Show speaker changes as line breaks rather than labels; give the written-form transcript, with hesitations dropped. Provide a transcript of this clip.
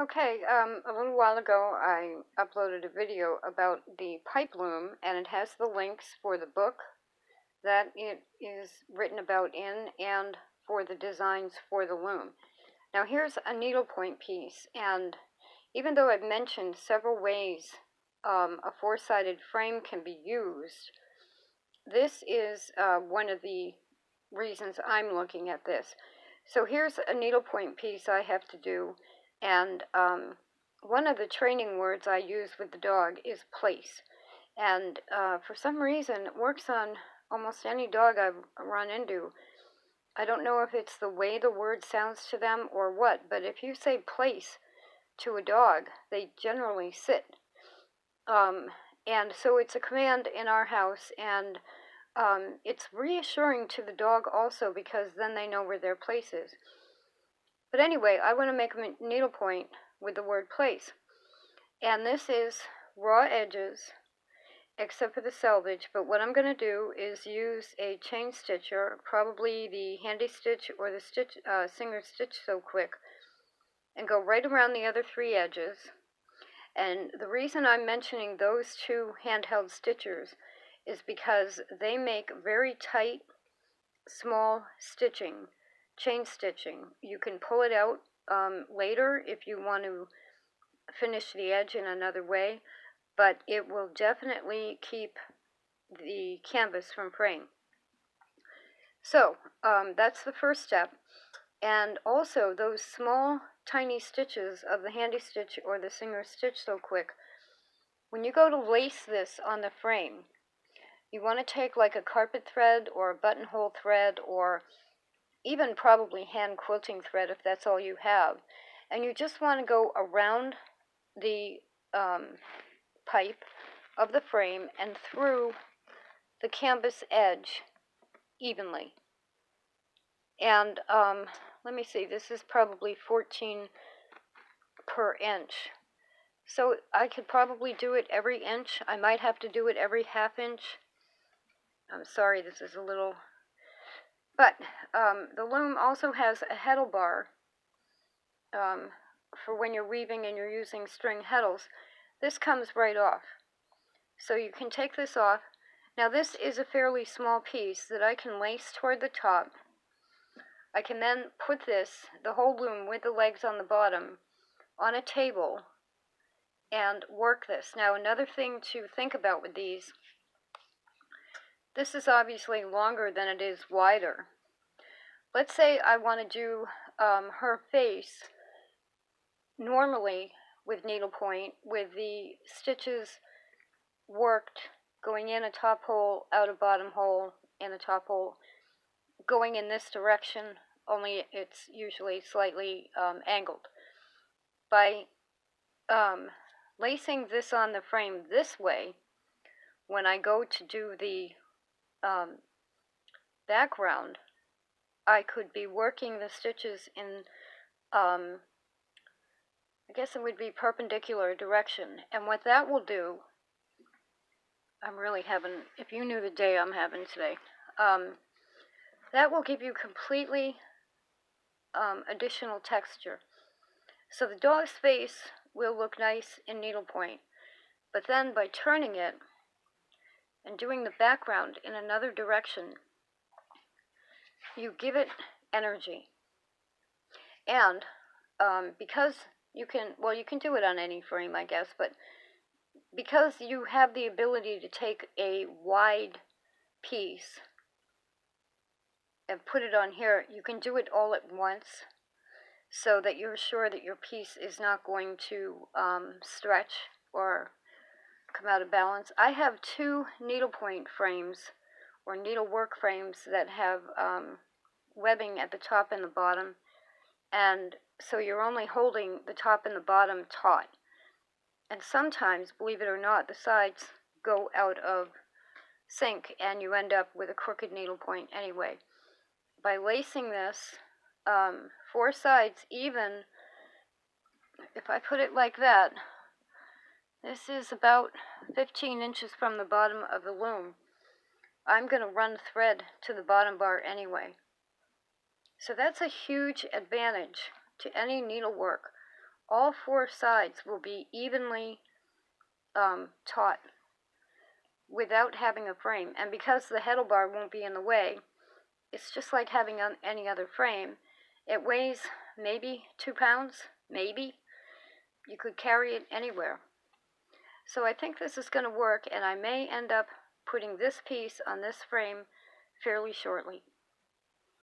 Okay, a little while ago I uploaded a video about the pipe loom, and it has the links for the book that it is written about in and for the designs for the loom. Now here's a needlepoint piece, and even though I've mentioned several ways a four-sided frame can be used, this is one of the reasons I'm looking at this. So here's a needlepoint piece I have to do, and one of the training words I use with the dog is place. And for some reason, it works on almost any dog I've run into. I don't know if it's the way the word sounds to them or what, but if you say place to a dog, they generally sit. Um, and so it's a command in our house, and it's reassuring to the dog also because then they know where their place is. But anyway, I want to make a needlepoint with the word place. And this is raw edges, except for the selvage. But what I'm going to do is use a chain stitcher, probably the Handy Stitch or the Singer Stitch So Quick, and go right around the other three edges. And the reason I'm mentioning those two handheld stitchers is because they make very tight, small stitching, chain stitching. You can pull it out later if you want to finish the edge in another way, but it will definitely keep the canvas from fraying. So that's the first step. And also those small tiny stitches of the Handy Stitch or the Singer Stitch So Quick, when you go to lace this on the frame, you want to take like a carpet thread or a buttonhole thread or even probably hand quilting thread if that's all you have, and you just want to go around the pipe of the frame and through the canvas edge evenly. And let me see, this is probably 14 per inch. So I could probably do it every inch. I might have to do it every half inch. I'm sorry, this is a little... But the loom also has a heddle bar for when you're weaving and you're using string heddles. This comes right off. So you can take this off. Now this is a fairly small piece that I can lace toward the top. I can then put this, the whole loom with the legs on the bottom, on a table and work this. Now another thing to think about with these, this is obviously longer than it is wider. Let's say I want to do her face normally with needlepoint, with the stitches worked going in a top hole, out a bottom hole, in a top hole, going in this direction, only it's usually slightly angled. By lacing this on the frame this way, when I go to do the background, I could be working the stitches in, I guess it would be perpendicular direction. And what that will do, I'm really having, if you knew the day I'm having today, that will give you completely additional texture. So the dog's face will look nice in needlepoint, but then by turning it and doing the background in another direction, you give it energy. And because you can do it on any frame, I guess, but because you have the ability to take a wide piece and put it on here, you can do it all at once so that you're sure that your piece is not going to stretch or come out of balance. I have two needlepoint frames or needlework frames that have webbing at the top and the bottom, and so you're only holding the top and the bottom taut. And sometimes, believe it or not, the sides go out of sync and you end up with a crooked needlepoint anyway. By lacing this, four sides even, if I put it like that, this is about 15 inches from the bottom of the loom. I'm going to run thread to the bottom bar anyway. So that's a huge advantage to any needlework all four sides will be evenly taut without having a frame. And because the handlebar won't be in the way, it's just like having any other frame. It weighs maybe 2 pounds, maybe. You could carry it anywhere. So I think this is going to work, and I may end up putting this piece on this frame fairly shortly.